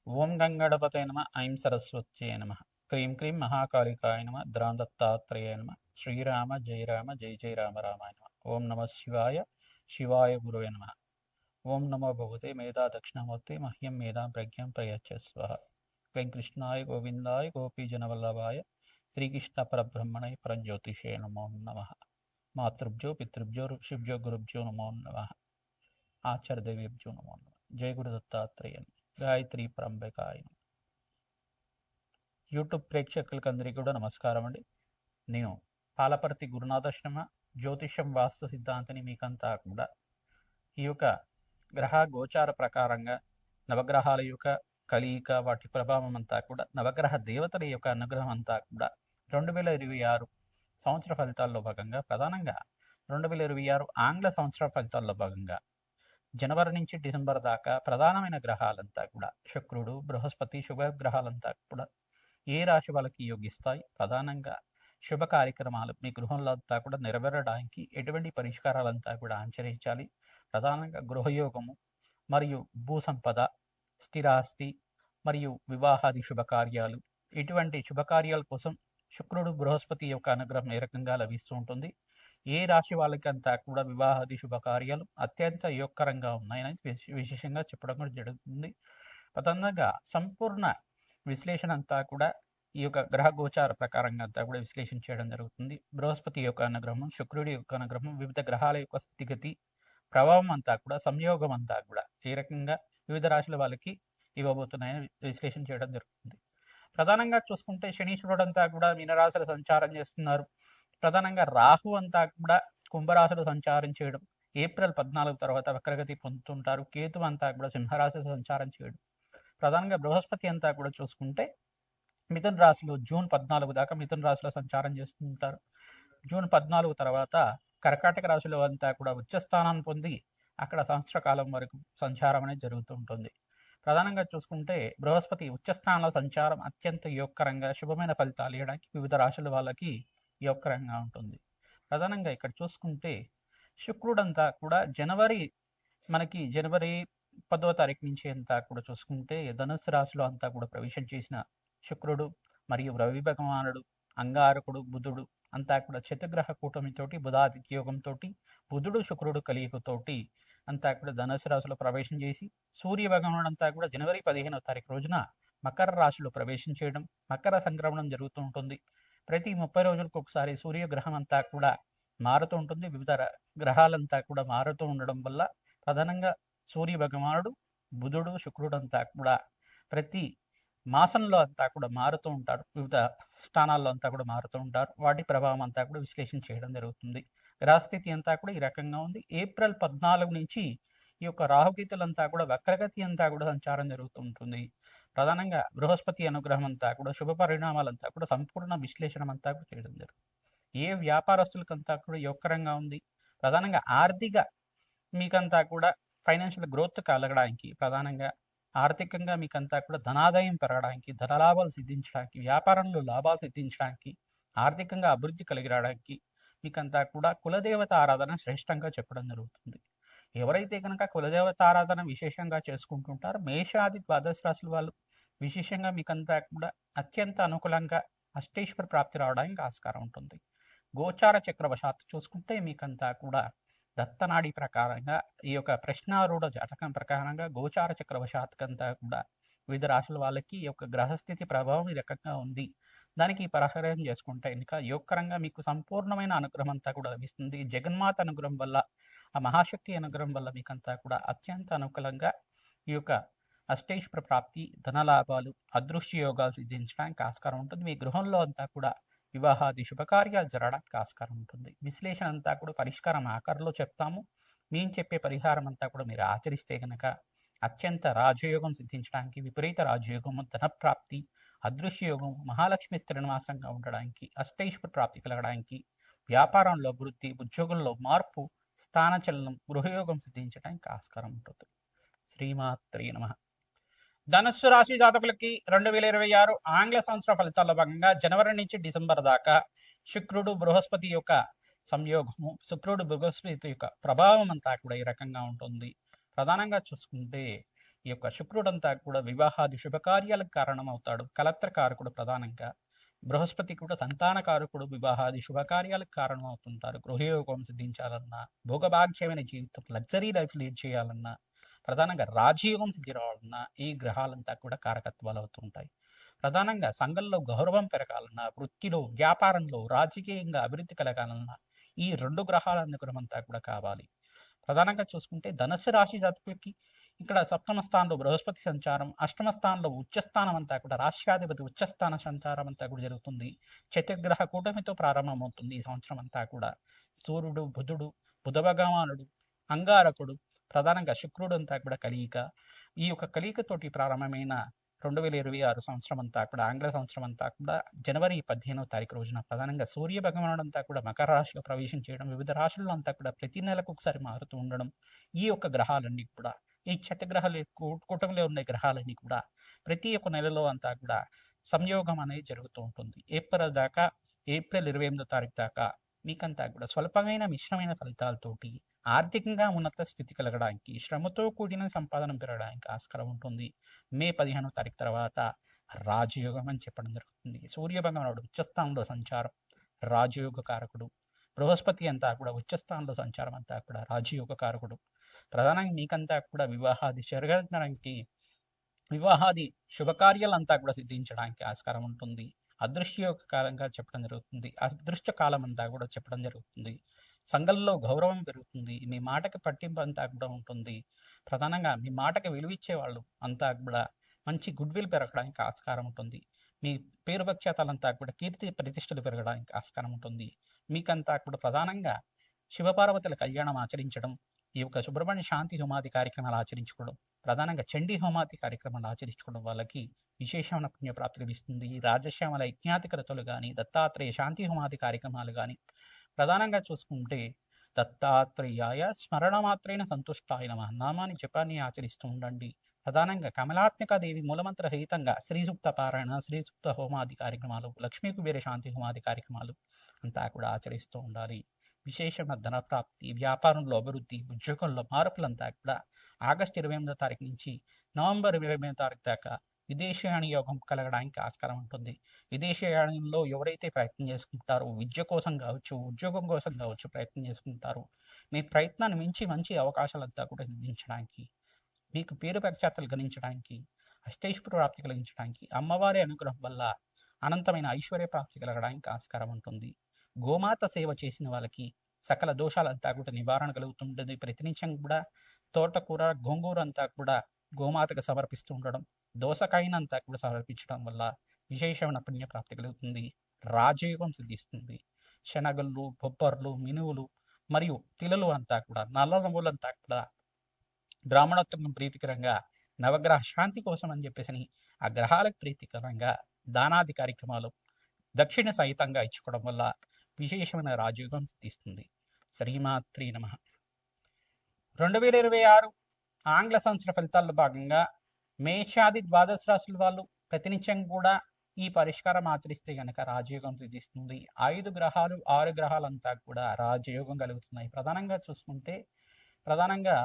ఓం గంగణపతయ నమ ఐం సరస్వత్యై నమ క్రీం క్రీం మహాకాళికాయ నమ ద్రాం దత్తాత్రేయ నమ శ్రీరామ జయ రామ జయ జయ రామ రామాయ నమ ఓం నమ శివాయ శివాయ గురువే నమ ఓం నమో భగవతే మేధా దక్షిణామూర్తి మహ్యం మేధాం ప్రజ్ఞాం ప్రయచ్చస్వ వెంకృష్ణాయ గోవిందాయ గోపీజనవల్లభాయ శ్రీకృష్ణ పరబ్రహ్మణే పరంజ్యోతిషే నమో నమ మాతృభ్యో పితృభ్యో ఋషిభ్యో గురుభ్యో నమో నమ ఆచార్యదేవ్యభ్యో నమో నమ జయ గురు దత్తాత్రేయ గాయత్రి పరంబకాయ యూట్యూబ్ ప్రేక్షకులకు అందరికీ కూడా నమస్కారం అండి. నేను పాలపర్తి గురునాథాశ్రమ జ్యోతిష్యం వాస్తు సిద్ధాంతిని మీకంతా కూడా ఈ యొక్క గ్రహ గోచార ప్రకారంగా నవగ్రహాల యొక్క కలియిక వాటి ప్రభావం అంతా కూడా నవగ్రహ దేవతల యొక్క అనుగ్రహం అంతా కూడా 2026 సంవత్సర ఫలితాల్లో భాగంగా ప్రధానంగా 2026 ఆంగ్ల సంవత్సర ఫలితాల్లో భాగంగా జనవరి నుంచి డిసెంబర్ దాకా ప్రధానమైన గ్రహాలంతా కూడా శుక్రుడు బృహస్పతి శుభగ్రహాలంతా కూడా ఏ రాశి వాళ్ళకి యోగిస్తాయి, ప్రధానంగా శుభ కార్యక్రమాలు మీ గృహంలో అంతా కూడా నెరవేరడానికి ఎటువంటి పరిష్కారాలంతా కూడా ఆచరించాలి, ప్రధానంగా గృహయోగము మరియు భూసంపద స్థిరాస్తి మరియు వివాహాది శుభకార్యాలు ఇటువంటి శుభకార్యాల కోసం శుక్రుడు బృహస్పతి యొక్క అనుగ్రహం ఏ రకంగా లభిస్తూ ఉంటుంది, ఏ రాశి వాళ్ళకి అంతా కూడా వివాహాది శుభకార్యాలు అత్యంత యోగకరంగా ఉన్నాయని విశేషంగా చెప్పడం కూడా జరుగుతుంది. ప్రధానంగా సంపూర్ణ విశ్లేషణ అంతా కూడా ఈ యొక్క గ్రహ గోచార ప్రకారంగా అంతా కూడా విశ్లేషణ చేయడం జరుగుతుంది. బృహస్పతి యొక్క అనుగ్రహం, శుక్రుడి యొక్క అనుగ్రహం, వివిధ గ్రహాల యొక్క స్థితిగతి ప్రభావం అంతా కూడా సంయోగం అంతా కూడా ఏ రకంగా వివిధ రాశుల వాళ్ళకి ఇవ్వబోతున్నాయని విశ్లేషణ చేయడం జరుగుతుంది. ప్రధానంగా చూసుకుంటే శనీశ్వరుడు అంతా కూడా మీనరాశులు సంచారం చేస్తున్నారు. ప్రధానంగా రాహు అంతా కూడా కుంభరాశులు సంచారం చేయడం, ఏప్రిల్ 14 తర్వాత వక్రగతి పొందుతుంటారు. కేతు అంతా కూడా సింహరాశిలో సంచారం చేయడం, ప్రధానంగా బృహస్పతి అంతా కూడా చూసుకుంటే మిథున రాశిలో జూన్ 14 దాకా మిథున రాశిలో సంచారం చేస్తుంటారు. జూన్ 14 తర్వాత కర్కాటక రాశిలో అంతా కూడా ఉచ్చ స్థానాన్ని పొంది అక్కడ సంవత్సర కాలం వరకు సంచారం అనేది జరుగుతూ ఉంటుంది. ప్రధానంగా చూసుకుంటే బృహస్పతి ఉచ్చస్థానంలో సంచారం అత్యంత యోగకరంగా శుభమైన ఫలితాలు ఇవ్వడానికి వివిధ రాశుల వాళ్ళకి యోగకరంగా ఉంటుంది. ప్రధానంగా ఇక్కడ చూసుకుంటే శుక్రుడంతా కూడా జనవరి 10వ తారీఖు నుంచి అంతా కూడా చూసుకుంటే ధనుస్సు రాశిలో అంతా కూడా ప్రవేశం చేసిన శుక్రుడు మరియు రవి భగవానుడు, అంగారకుడు, బుధుడు అంతా కూడా చతుర్గ్రహ కూటమితోటి బుధాదిత్య యోగంతో బుధుడు శుక్రుడు కలియుగతోటి అంతా కూడా ధనుసు రాశిలో ప్రవేశం చేసి సూర్య భగవానుడు అంతా కూడా జనవరి 15వ తారీఖు రోజున మకర రాశిలో ప్రవేశం చేయడం, మకర సంక్రమణం జరుగుతూ ఉంటుంది. ప్రతి 30 రోజులకు ఒకసారి సూర్యగ్రహం అంతా కూడా మారుతూ ఉంటుంది. వివిధ గ్రహాలంతా కూడా మారుతూ ఉండడం వల్ల ప్రధానంగా సూర్య భగవానుడు, బుధుడు, శుక్రుడు అంతా కూడా ప్రతి మాసంలో అంతా కూడా మారుతూ ఉంటారు. వివిధ స్థానాల్లో అంతా కూడా మారుతూ ఉంటారు. వాటి ప్రభావం అంతా కూడా విశ్లేషణ చేయడం జరుగుతుంది. గ్రహస్థితి అంతా కూడా ఈ రకంగా ఉంది. ఏప్రిల్ 14 నుంచి ఈ యొక్క రాహుకేతులంతా కూడా వక్రగతి అంతా కూడా సంచారం జరుగుతూ ఉంటుంది. ప్రధానంగా బృహస్పతి అనుగ్రహం అంతా కూడా శుభ పరిణామాలంతా కూడా సంపూర్ణ విశ్లేషణ అంతా కూడా చేయడం జరుగుతుంది. ఏ వ్యాపారస్తులకంతా కూడా యోగకరంగా ఉంది, ప్రధానంగా ఆర్థిక మీకంతా కూడా ఫైనాన్షియల్ గ్రోత్ కలగడానికి, ప్రధానంగా ఆర్థికంగా మీకంతా కూడా ధనాదాయం పెరగడానికి, ధనలాభాలు సిద్ధించడానికి, వ్యాపారంలో లాభాలు సిద్ధించడానికి, ఆర్థికంగా అభివృద్ధి కలిగి రావడానికి మీకంతా కూడా కులదేవత ఆరాధన శ్రేష్టంగా చెప్పడం జరుగుతుంది. ఎవరైతే కనుక కులదేవత ఆరాధన విశేషంగా చేసుకుంటుంటారో మేషాది ద్వాదశ రాశుల వాళ్ళు విశేషంగా మీకంతా కూడా అత్యంత అనుకూలంగా అష్టేశ్వర ప్రాప్తి రావడానికి ఆస్కారం ఉంటుంది. గోచార చక్రవశాత్తు చూసుకుంటే మీకంతా కూడా దత్తనాడి ప్రకారంగా ఈ యొక్క ప్రశ్నారూఢ జాతకం ప్రకారంగా గోచార చక్రవశాత్కంతా కూడా వివిధ రాశుల వాళ్ళకి ఈ యొక్క గ్రహస్థితి ప్రభావం ఈ రకంగా ఉంది. దానికి పరిహారం చేసుకుంటే ఇంకా యోగకరంగా మీకు సంపూర్ణమైన అనుగ్రహం అంతా కూడా లభిస్తుంది. జగన్మాత అనుగ్రహం వల్ల, ఆ మహాశక్తి అనుగ్రహం వల్ల మీకంతా కూడా అత్యంత అనుకూలంగా ఈ యొక్క అష్టేశ్వర ప్రాప్తి, ధనలాభాలు, అదృశ్య యోగాలు సిద్ధించడానికి ఆస్కారం ఉంటుంది. మీ గృహంలో అంతా కూడా వివాహాది శుభకార్యాలు జరగడానికి ఆస్కారం ఉంటుంది. విశ్లేషణ అంతా కూడా పరిష్కారం ఆకారంలో చెప్తాము. మేము చెప్పే పరిహారం అంతా కూడా మీరు ఆచరిస్తే కనుక అత్యంత రాజయోగం సిద్ధించడానికి, విపరీత రాజయోగము, ధనప్రాప్తి, అదృశ్య యోగం, మహాలక్ష్మి స్థిరనివాసంగా ఉండడానికి, అష్టైశ్వర ప్రాప్తి కలగడానికి, వ్యాపారంలో అభివృద్ధి, ఉద్యోగంలో మార్పు, స్థానచలనం, గృహయోగం సిద్ధించడానికి ఆస్కారం ఉంటుంది. శ్రీమాత్రే నమః. ధనుస్సు రాశి జాతకులకి 2026 ఆంగ్ల సంవత్సర ఫలితాల్లో భాగంగా జనవరి నుంచి డిసెంబర్ దాకా శుక్రుడు బృహస్పతి యొక్క సంయోగము, శుక్రుడు బృహస్పతి యొక్క ప్రభావం అంతా కూడా ఈ రకంగా ఉంటుంది. ప్రధానంగా చూసుకుంటే ఈ యొక్క శుక్రుడంతా కూడా వివాహాది శుభకార్యాలకు కారణమవుతాడు. కలత్రకారకుడు ప్రధానంగా. బృహస్పతి కూడా సంతానకారకుడు, వివాహాది శుభకార్యాలకు కారణమవుతుంటారు. గృహయోగం సిద్ధించాలన్నా, భోగభాగ్యమైన జీవితం, లగ్జరీ లైఫ్ లీడ్ చేయాలన్నా, ప్రధానంగా రాజయోగం సిద్ధి రావాలన్నా ఈ గ్రహాలంతా కూడా కారకత్వాలు అవుతుంటాయి. ప్రధానంగా సంఘంలో గౌరవం పెరగాలన్నా, వృత్తిలో, వ్యాపారంలో, రాజకీయంగా అభివృద్ధి కలగాలన్నా ఈ 2 గ్రహాల అనుగ్రహం అంతా కూడా కావాలి. ప్రధానంగా చూసుకుంటే ధనుస్సు రాశి జాతకులకి ఇక్కడ సప్తమ స్థానంలో బృహస్పతి సంచారం, అష్టమ స్థానంలో ఉచ్చస్థానం అంతా కూడా రాష్ట్రాధిపతి ఉచ్చస్థాన సంచారం అంతా కూడా జరుగుతుంది. చతుర్గ్రహ కూటమితో ప్రారంభమవుతుంది ఈ సంవత్సరం అంతా కూడా. సూర్యుడు, బుధుడు, బుధ భగవానుడు, అంగారకుడు, ప్రధానంగా శుక్రుడు అంతా కూడా కలియిక. ఈ యొక్క కలియికతోటి ప్రారంభమైన 2026 సంవత్సరం అంతా కూడా, ఆంగ్ల సంవత్సరం అంతా కూడా జనవరి 15వ తారీఖు రోజున ప్రధానంగా సూర్య భగవానుడు అంతా కూడా మకర రాశిలో ప్రవేశం చేయడం, వివిధ రాశుల్లో అంతా కూడా ప్రతి నెలకు ఒకసారి మారుతూ ఉండడం, ఈ యొక్క గ్రహాలన్నీ కూడా ఈ చతుర్గ్రహాలు కూటమిలో ఉన్న గ్రహాలన్నీ కూడా ప్రతి ఒక్క నెలలో అంతా కూడా సంయోగం అనేది జరుగుతూ ఉంటుంది. ఏప్రిల్ 28వ తారీఖు దాకా మీకంతా కూడా స్వల్పమైన మిశ్రమైన ఫలితాలతోటి ఆర్థికంగా ఉన్నత స్థితి కలగడానికి, శ్రమతో కూడిన సంపాదన పెరగడానికి ఆస్కారం ఉంటుంది. మే 15వ తారీఖు తర్వాత రాజయోగం అని చెప్పడం జరుగుతుంది. సూర్య భగవానుడు ఉచ్చస్థానంలో సంచారం రాజయోగ కారకుడు. బృహస్పతి అంతా కూడా ఉచ్చస్థానంలో సంచారం అంతా కూడా రాజయోగ కారకుడు. ప్రధానంగా మీకంతా కూడా వివాహాది జరగడానికి, వివాహాది శుభకార్యాలంతా కూడా సిద్ధించడానికి ఆస్కారం ఉంటుంది. అదృశ్య కాలంగా చెప్పడం జరుగుతుంది. అదృష్ట కాలం అంతా కూడా చెప్పడం జరుగుతుంది. సంఘంలో గౌరవం పెరుగుతుంది. మీ మాటకి పట్టింపు అంతా కూడా ఉంటుంది. ప్రధానంగా మీ మాటకి విలువిచ్చే వాళ్ళు అంతా కూడా మంచి గుడ్ విల్ పెరగడానికి ఆస్కారం ఉంటుంది. మీ పేరు ప్రఖ్యాతలంతా కూడా కీర్తి ప్రతిష్టలు పెరగడానికి ఆస్కారం ఉంటుంది. మీకంతా కూడా ప్రధానంగా శివపార్వతుల కళ్యాణం ఆచరించడం, ఈ యొక్క సుబ్రహ్మణ్య శాంతి హోమాది కార్యక్రమాలు ఆచరించుకోవడం, ప్రధానంగా చండీ హోమాది కార్యక్రమాలు ఆచరించుకోవడం వాళ్ళకి విశేషమైన పుణ్యప్రాప్తి లభిస్తుంది. రాజశ్యామల యజ్ఞాతికరతలు కానీ, దత్తాత్రేయ శాంతి హోమాది కార్యక్రమాలు కానీ, ప్రధానంగా చూసుకుంటే దత్తాత్రేయాయ స్మరణ మాత్రైన సంతుష్టాయ నమః నామాన్ని జపాన్ని ఆచరిస్తూ ఉండండి. ప్రధానంగా కమలాత్మిక దేవి మూలమంత్ర రహితంగా శ్రీసూక్త పారాయణ, శ్రీసూక్త హోమాది కార్యక్రమాలు, లక్ష్మీ కుబేర శాంతి హోమాది కార్యక్రమాలు అంతా కూడా ఆచరిస్తూ ఉండాలి. విశేషమైన ధన ప్రాప్తి, వ్యాపారంలో అభివృద్ధి, ఉద్యోగంలో మార్పులంతా కూడా ఆగస్టు 28వ తారీఖు నుంచి నవంబర్ 28వ తారీఖు దాకా విదేశీయాన యోగం కలగడానికి ఆస్కారం ఉంటుంది. విదేశీయానంలో ఎవరైతే ప్రయత్నం చేసుకుంటారో విద్య కోసం కావచ్చు, ఉద్యోగం కోసం కావచ్చు ప్రయత్నం చేసుకుంటారో, మీ ప్రయత్నాన్ని మించి మంచి అవకాశాలంతా కూడా సిద్ధించడానికి, మీకు పేరు ప్రఖ్యాతలు గణించడానికి, అష్టైశ్వర్య ప్రాప్తి కలిగించడానికి, అమ్మవారి అనుగ్రహం వల్ల అనంతమైన ఐశ్వర్య ప్రాప్తి కలగడానికి ఆస్కారం ఉంటుంది. గోమాత సేవ చేసిన వాళ్ళకి సకల దోషాలంతా కూడా నివారణ కలుగుతుంటుంది. ప్రతినిత్యం కూడా తోటకూర, గోంగూర అంతా కూడా గోమాతకు సమర్పిస్తూ ఉండడం, దోసకాయనంతా కూడా సమర్పించడం వల్ల విశేషమైన పుణ్యప్రాప్తి కలుగుతుంది. రాజయోగం సిద్ధిస్తుంది. శనగళ్ళు, బొబ్బర్లు, మినువులు మరియు తిలలు అంతా కూడా, నల్ల నువ్వులంతా కూడా బ్రాహ్మణోత్తమం ప్రీతికరంగా నవగ్రహ శాంతి కోసం అని చెప్పేసి ఆ గ్రహాలకు ప్రీతికరంగా దానాది కార్యక్రమాలు దక్షిణ సహితంగా ఇచ్చుకోవడం వల్ల విశేషమైన రాజయోగం సిద్ధిస్తుంది. శ్రీమాత్రి నమః. 2026 ఆంగ్ల సంవత్సర ఫలితాల్లో భాగంగా మేషాది ద్వాదశ రాశుల వాళ్ళు ప్రతినిత్యం కూడా ఈ పరిష్కారం ఆచరిస్తే గనక రాజయోగం సిద్ధిస్తుంది. 5 గ్రహాలు 6 గ్రహాలంతా కూడా రాజయోగం కలుగుతున్నాయి. ప్రధానంగా చూసుకుంటే ప్రధానంగా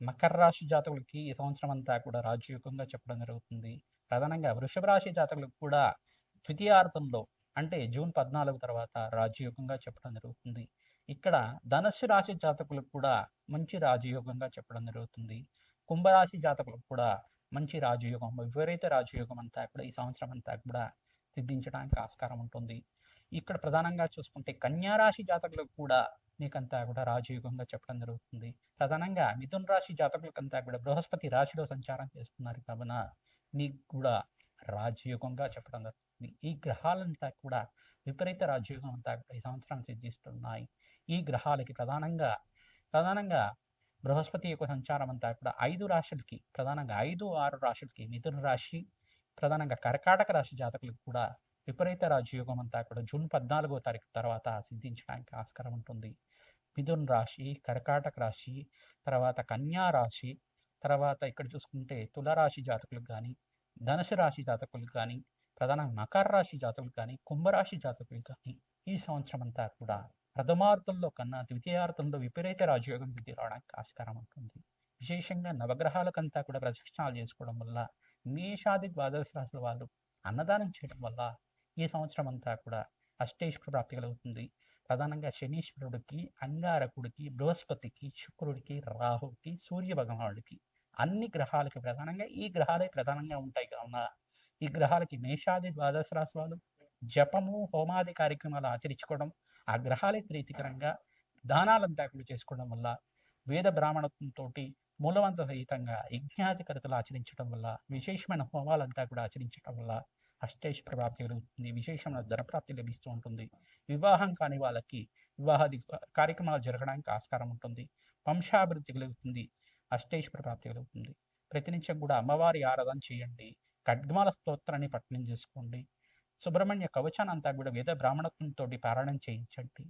మకర రాశి జాతకులకి ఈ సంవత్సరం అంతా కూడా రాజయోగంగా చెప్పడం జరుగుతుంది. ప్రధానంగా వృషభ రాశి జాతకులకు కూడా ద్వితీయార్థంలో అంటే జూన్ 14 తర్వాత రాజయోగంగా చెప్పడం జరుగుతుంది. ఇక్కడ ధనుస్సు రాశి జాతకులకు కూడా మంచి రాజయోగంగా చెప్పడం జరుగుతుంది. కుంభరాశి జాతకులకు కూడా మంచి రాజయోగం, విపరీత రాజయోగం అంతా కూడా ఈ సంవత్సరం అంతా కూడా సిద్ధించడానికి ఆస్కారం ఉంటుంది. ఇక్కడ ప్రధానంగా చూసుకుంటే కన్యా రాశి జాతకులకు కూడా మీకంతా కూడా రాజయోగంగా చెప్పడం జరుగుతుంది. ప్రధానంగా మిథున రాశి జాతకులకంతా కూడా బృహస్పతి రాశిలో సంచారం చేస్తున్నారు కావున మీకు కూడా రాజయోగంగా చెప్పడం జరుగుతుంది. ఈ గ్రహాలంతా కూడా విపరీత రాజయోగం అంతా కూడా ఈ సంవత్సరం సిద్ధిస్తున్నాయి. ఈ గ్రహాలకి ప్రధానంగా బృహస్పతి యొక్క సంచారం అంతా కూడా 5 రాశులకి, ప్రధానంగా 5, 6 రాశులకి, మిథున రాశి, ప్రధానంగా కర్కాటక రాశి జాతకులకు కూడా విపరీత రాజయోగం అంతా కూడా జూన్ 14వ తారీఖు తర్వాత సిద్ధించడానికి ఆస్కారం ఉంటుంది. మిథున రాశి, కర్కాటక రాశి, తర్వాత కన్యా రాశి, తర్వాత ఇక్కడ చూసుకుంటే తులారాశి జాతకులకు కానీ, ధనుసు రాశి జాతకులకు కానీ, ప్రధానంగా మకర రాశి జాతకులకు కానీ, కుంభరాశి జాతకులకు కానీ ఈ సంవత్సరం అంతా కూడా ప్రథమార్థంలో కన్నా ద్వితీయార్థంలో విపరీత రాజయోగం సిద్ధి రావడానికి ఆస్కారం ఉంటుంది. విశేషంగా నవగ్రహాలకంతా కూడా ప్రదక్షిణాలు చేసుకోవడం వల్ల, మేషాది ద్వాదశ రాశుల వాళ్ళు అన్నదానం చేయడం వల్ల ఈ సంవత్సరం అంతా కూడా అష్టైశ్వర్య ప్రాప్తి కలుగుతుంది. ప్రధానంగా శనీశ్వరుడికి, అంగారకుడికి, బృహస్పతికి, శుక్రుడికి, రాహువుకి, సూర్య భగవానుడికి, అన్ని గ్రహాలకి ప్రధానంగా ఈ గ్రహాలే ప్రధానంగా ఉంటాయి కావున ఈ గ్రహాలకి మేషాది ద్వాదశ రాశి వాళ్ళు జపము, హోమాది కార్యక్రమాలు ఆచరించుకోవడం, ఆ గ్రహాలకి ప్రీతికరంగా దానాలంతా కూడా చేసుకోవడం వల్ల, వేద బ్రాహ్మణత్వంతో మూలవంత సహితంగా యజ్ఞాధికరతలు ఆచరించడం వల్ల, విశేషమైన హోమాలంతా కూడా ఆచరించడం వల్ల అష్టైశ్వర్య ప్రాప్తి కలుగుతుంది. విశేషమైన ధనప్రాప్తి లభిస్తూ ఉంటుంది. వివాహం కాని వాళ్ళకి వివాహాది కార్యక్రమాలు జరగడానికి ఆస్కారం ఉంటుంది. వంశాభివృద్ధి కలుగుతుంది. అష్టైశ్వర్య ప్రాప్తి కలుగుతుంది. ప్రతినిత్యం కూడా అమ్మవారి ఆరాధన చేయండి. ఖడ్గమాల స్తోత్రాన్ని పఠనం చేసుకోండి. సుబ్రహ్మణ్య కవచాన్ని అంతా కూడా వేద బ్రాహ్మణత్వంతో పారాయణం చేయించండి.